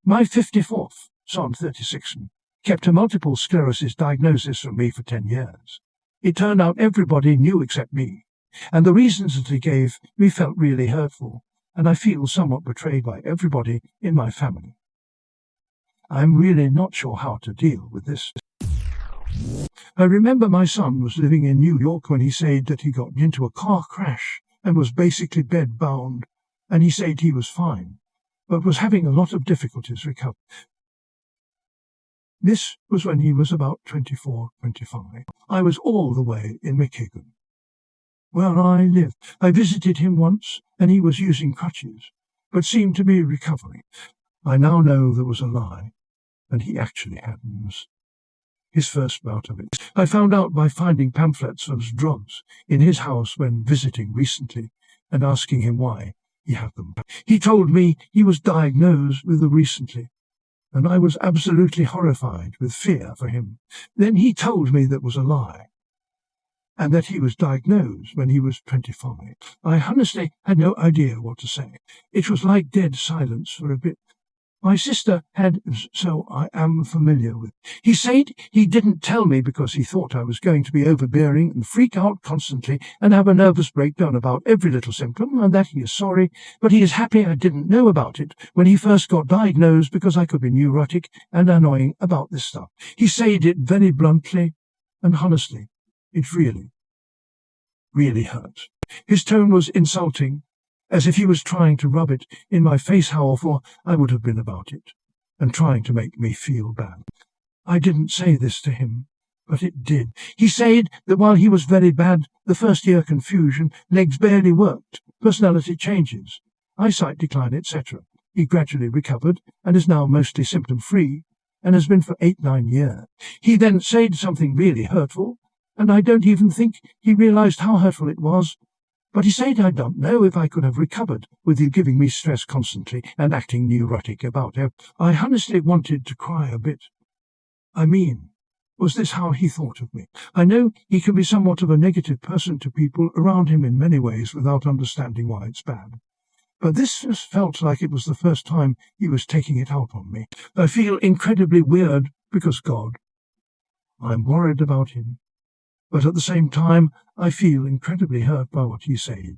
My 54th, son 36, kept a multiple sclerosis diagnosis from me for 10 years. It turned out everybody knew except me, and the reasons that he gave me felt really hurtful, and I feel somewhat betrayed by everybody in my family. I'm really not sure how to deal with this. I remember my son was living in New York when he said that he got into a car crash and was basically bed-bound, and he said he was fine, but was having a lot of difficulties recovering. This was when he was about 24, 25. I was all the way in Michigan, where I lived. I visited him once, and he was using crutches, but seemed to be recovering. I now know there was a lie, and he actually had his first bout of it. I found out by finding pamphlets of drugs in his house when visiting recently, and asking him why he had them. He told me he was diagnosed with them recently, and I was absolutely horrified with fear for him. Then he told me that was a lie, and that he was diagnosed when he was 25. I honestly had no idea what to say. It was like dead silence for a bit. My sister had, so I am familiar with. He said he didn't tell me because he thought I was going to be overbearing and freak out constantly and have a nervous breakdown about every little symptom, and that he is sorry, but he is happy I didn't know about it when he first got diagnosed because I could be neurotic and annoying about this stuff. He said it very bluntly, and honestly, it really hurt. His tone was insulting, as if he was trying to rub it in my face how awful I would have been about it, and trying to make me feel bad. I didn't say this to him, but it did. He said that while he was very bad, the first year confusion, legs barely worked, personality changes, eyesight decline, etc. He gradually recovered, and is now mostly symptom-free, and has been for 8-9 years. He then said something really hurtful, and I don't even think he realized how hurtful it was. But he said, I don't know if I could have recovered with you giving me stress constantly and acting neurotic about it. I honestly wanted to cry a bit. I mean, was this how he thought of me? I know he can be somewhat of a negative person to people around him in many ways without understanding why it's bad. But this just felt like it was the first time he was taking it out on me. I feel incredibly weird because God. I'm worried about him. But at the same time, I feel incredibly hurt by what he said,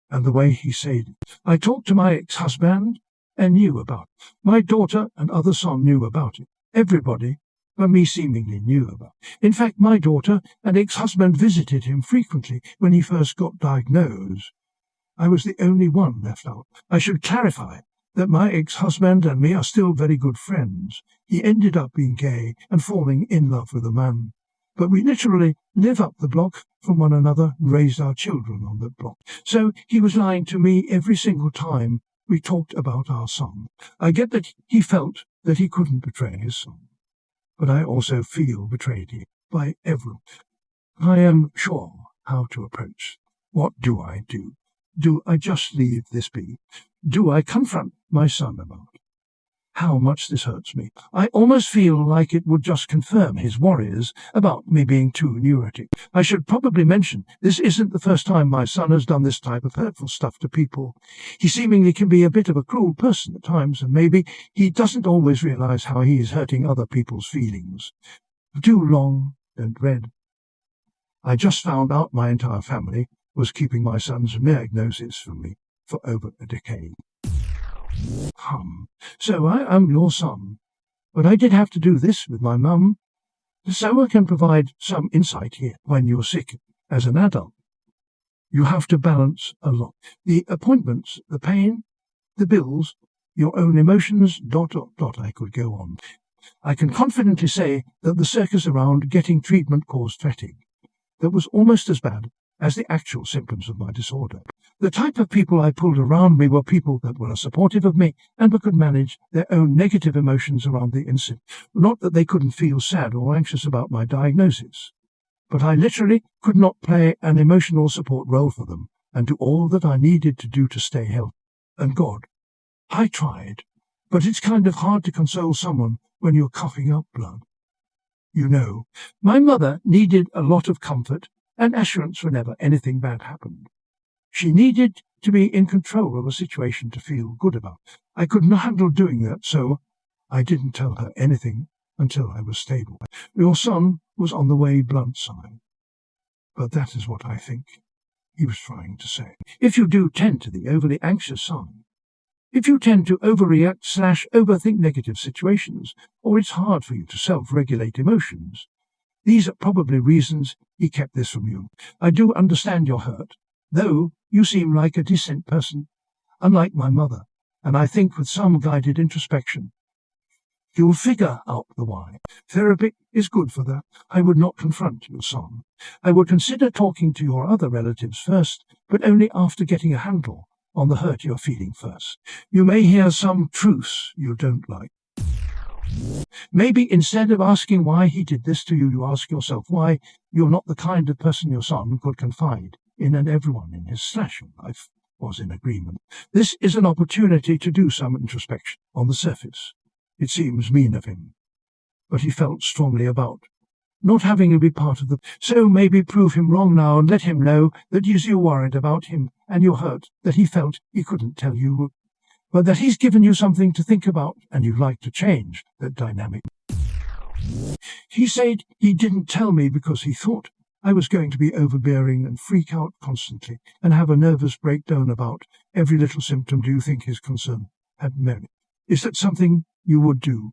and the way he said it. I talked to my ex-husband and knew about it. My daughter and other son knew about it. Everybody, but me seemingly knew about it. In fact, my daughter and ex-husband visited him frequently when he first got diagnosed. I was the only one left out. I should clarify that my ex-husband and me are still very good friends. He ended up being gay and falling in love with a man. But we literally live up the block from one another and raised our children on that block. So he was lying to me every single time we talked about our son. I get that he felt that he couldn't betray his son, but I also feel betrayed here by everyone. I am sure how to approach. What do I do? Do I just leave this be? Do I confront my son about it? How much this hurts me. I almost feel like it would just confirm his worries about me being too neurotic. I should probably mention this isn't the first time my son has done this type of hurtful stuff to people. He seemingly can be a bit of a cruel person at times, and maybe he doesn't always realize how he is hurting other people's feelings. Too long and read. I just found out my entire family was keeping my son's diagnosis from me for over a decade. So I am your son, but I did have to do this with my mum, so I can provide some insight here. When you're sick as an adult, you have to balance a lot. The appointments, the pain, the bills, your own emotions, ... I could go on. I can confidently say that the circus around getting treatment caused fatigue. That was almost as bad as the actual symptoms of my disorder. The type of people I pulled around me were people that were supportive of me and could manage their own negative emotions around the incident. Not that they couldn't feel sad or anxious about my diagnosis, but I literally could not play an emotional support role for them and do all that I needed to do to stay healthy. And God, I tried, but it's kind of hard to console someone when you're coughing up blood. You know, my mother needed a lot of comfort and assurance whenever anything bad happened. She needed to be in control of a situation to feel good about. I could not handle doing that, so I didn't tell her anything until I was stable. Your son was on the way, blunt sign. But that is what I think he was trying to say. If you do tend to the overly anxious sign, if you tend to overreact/overthink negative situations, or it's hard for you to self-regulate emotions, these are probably reasons he kept this from you. I do understand your hurt, though you seem like a decent person, unlike my mother, and I think with some guided introspection, you'll figure out the why. Therapy is good for that. I would not confront your son. I would consider talking to your other relatives first, but only after getting a handle on the hurt you're feeling first. You may hear some truths you don't like. Maybe instead of asking why he did this to you, you ask yourself why you're not the kind of person your son could confide in, and everyone in his life was in agreement. This is an opportunity to do some introspection. On the surface, it seems mean of him, but he felt strongly about not having to be part of the... So maybe prove him wrong now and let him know that you're worried about him and you're hurt, that he felt he couldn't tell you, but that he's given you something to think about and you'd like to change that dynamic. He said he didn't tell me because he thought I was going to be overbearing and freak out constantly and have a nervous breakdown about every little symptom. Do you think his concern had merit? Is that something you would do?